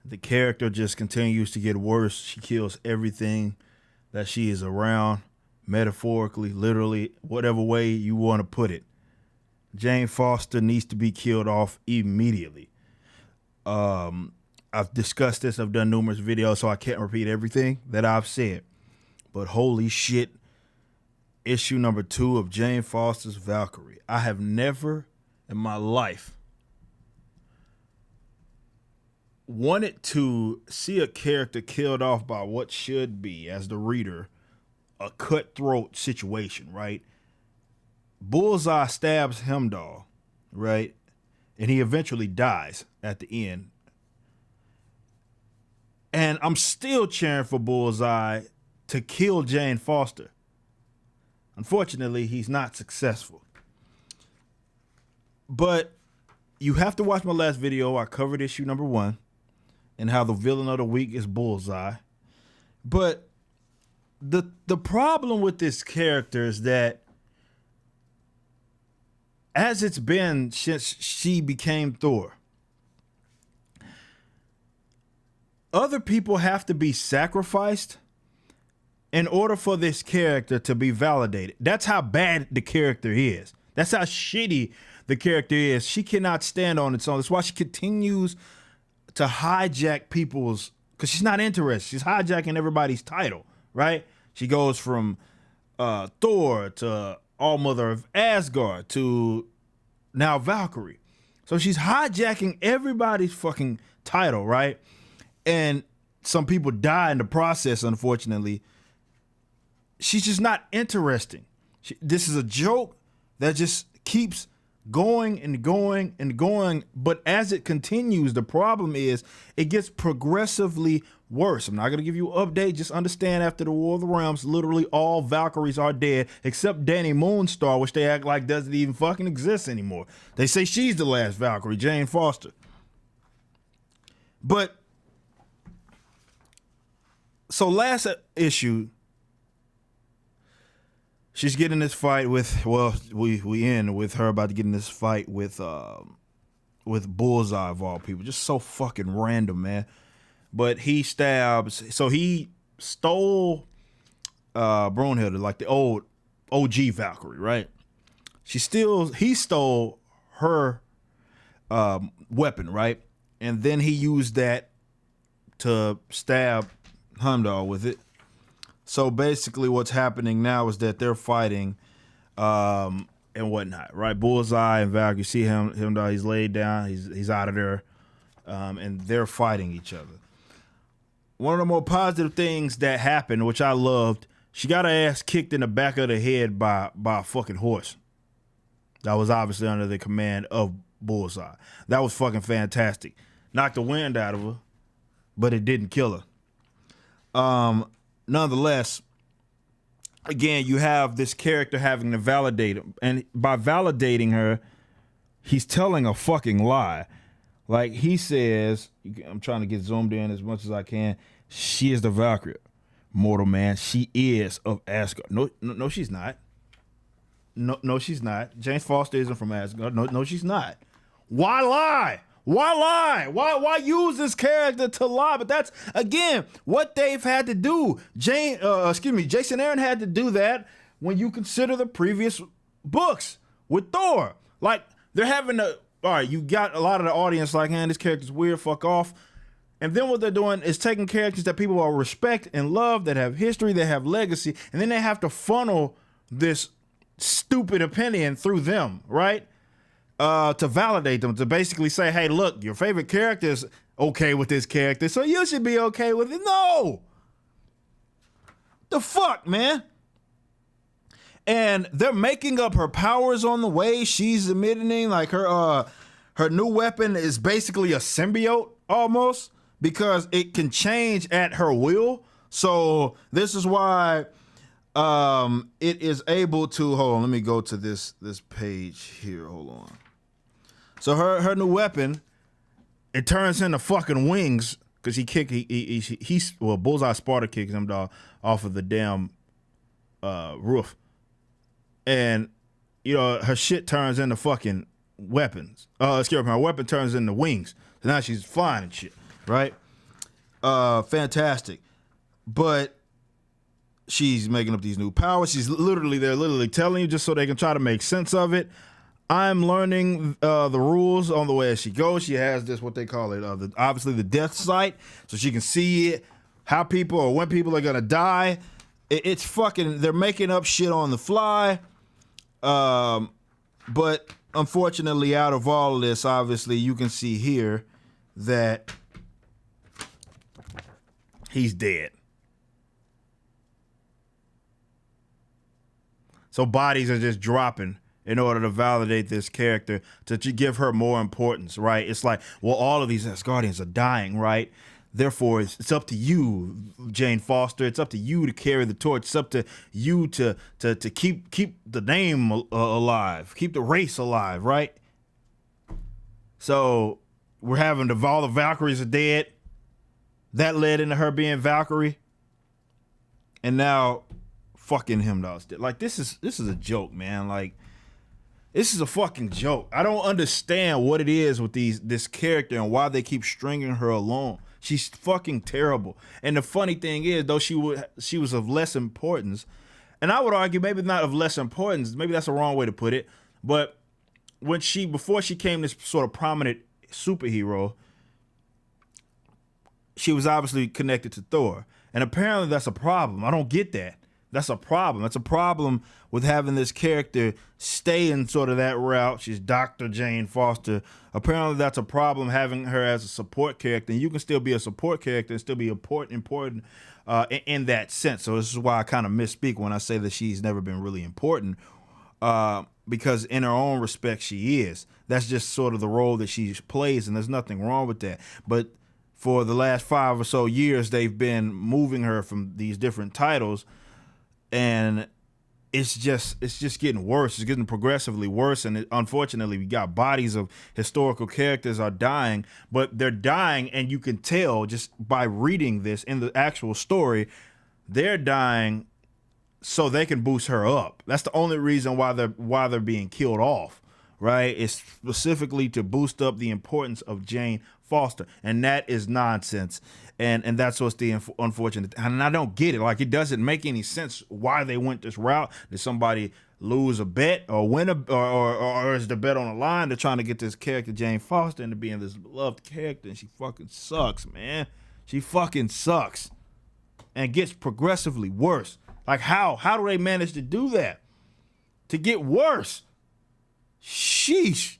The character just continues to get worse. She kills everything that she is around, metaphorically, literally, whatever way you want to put it. Jane Foster needs to be killed off immediately. I've discussed this. I've done numerous videos, so I can't repeat everything that I've said. But holy shit, issue number 2 of Jane Foster's Valkyrie. I have never in my life wanted to see a character killed off by what should be, as the reader, a cutthroat situation, right? Bullseye stabs Heimdall, right? And he eventually dies at the end. And I'm still cheering for Bullseye to kill Jane Foster. Unfortunately, he's not successful. But you have to watch my last video. I covered issue number 1 and how the villain of the week is Bullseye. But the problem with this character is that as it's been since she became Thor, other people have to be sacrificed in order for this character to be validated. That's how bad the character is. That's how shitty the character is. She cannot stand on its own. That's why she continues to hijack people's, because she's not interested. She's hijacking everybody's title, right? She goes from Thor to All Mother of Asgard to now Valkyrie. So she's hijacking everybody's fucking title, right? And some people die in the process, unfortunately. She's just not interesting. This is a joke that just keeps going and going and going. But as it continues, the problem is it gets progressively worse. I'm not going to give you an update. Just understand after the War of the Realms, literally all Valkyries are dead except Danny Moonstar, which they act like doesn't even fucking exist anymore. They say she's the last Valkyrie, Jane Foster. But so last issue, she's getting this fight with, well, we end with her about to get in this fight with Bullseye of all people. Just so fucking random, man. But he stabs, so he stole Brunhilde, like the old OG Valkyrie, right? He stole her weapon, right? And then he used that to stab Heimdall with it. So basically what's happening now is that they're fighting and whatnot, right? Bullseye and Valkyrie, you see him, he's laid down, he's out of there, and they're fighting each other. One of the more positive things that happened, which I loved, she got her ass kicked in the back of the head by a fucking horse. That was obviously under the command of Bullseye. That was fucking fantastic. Knocked the wind out of her, but it didn't kill her. Nonetheless, again, you have this character having to validate him. And by validating her, he's telling a fucking lie. Like he says, I'm trying to get zoomed in as much as I can. She is the Valkyrie, mortal man. She is of Asgard. No, she's not. No, she's not. Jane Foster isn't from Asgard. No, she's not. Why lie? Why lie? Why use this character to lie? But that's, again, what they've had to do. Jason Aaron had to do that when you consider the previous books with Thor. Like, they're having to, all right, you got a lot of the audience like, man, this character's weird, fuck off. And then what they're doing is taking characters that people will respect and love, that have history, that have legacy, and then they have to funnel this stupid opinion through them, right? To validate them, to basically say, hey, look, your favorite character is okay with this character, so you should be okay with it. No! The fuck, man? And they're making up her powers on the way. She's admitting, like, her new weapon is basically a symbiote, almost, because it can change at her will. So this is why it is able to, hold on, let me go to this page here, hold on. So her new weapon, it turns into fucking wings, because Bullseye Sparta kicks him off of the damn roof. And, her shit turns into fucking weapons. Her weapon turns into wings. So now she's flying and shit, right? fantastic. But she's making up these new powers. They're literally telling you just so they can try to make sense of it. I'm learning the rules on the way as she goes. She has this, what they call it, obviously the death sight, so she can see it, how people or when people are gonna die. It's fucking, they're making up shit on the fly. But unfortunately, out of all of this, obviously, you can see here that he's dead. So bodies are just dropping in order to validate this character, to give her more importance, right? It's like, well, all of these Asgardians are dying, right? Therefore, it's up to you, Jane Foster. It's up to you to carry the torch. It's up to you to keep the name alive, keep the race alive, right? So we're having all the Valkyries are dead. That led into her being Valkyrie, and now fucking Heimdall's dead. Like, this is a joke, man. Like, this is a fucking joke. I don't understand what it is with this character and why they keep stringing her along. She's fucking terrible. And the funny thing is, though she was of less importance, and I would argue maybe not of less importance, maybe that's the wrong way to put it, but before she came this sort of prominent superhero, she was obviously connected to Thor. And apparently that's a problem. I don't get that. That's a problem. That's a problem with having this character stay in sort of that route. She's Dr. Jane Foster. Apparently that's a problem having her as a support character. And you can still be a support character and still be important in that sense. So this is why I kind of misspeak when I say that she's never been really important, because in her own respect she is. That's just sort of the role that she plays, and there's nothing wrong with that. But for the last 5 or so years, they've been moving her from these different titles, and it's just getting worse. It's getting progressively worse, and unfortunately, we got bodies of historical characters are dying, but they're dying, and you can tell just by reading this in the actual story, they're dying so they can boost her up. That's the only reason why they're being killed off, right? It's specifically to boost up the importance of Jane Foster, and that is nonsense. And that's what's the unfortunate. And I don't get it. Like, it doesn't make any sense why they went this route. Did somebody lose a bet or win or is the bet on the line? They're trying to get this character Jane Foster into being this beloved character, and she fucking sucks, man. She fucking sucks, and gets progressively worse. Like, how do they manage to do that? To get worse? Sheesh.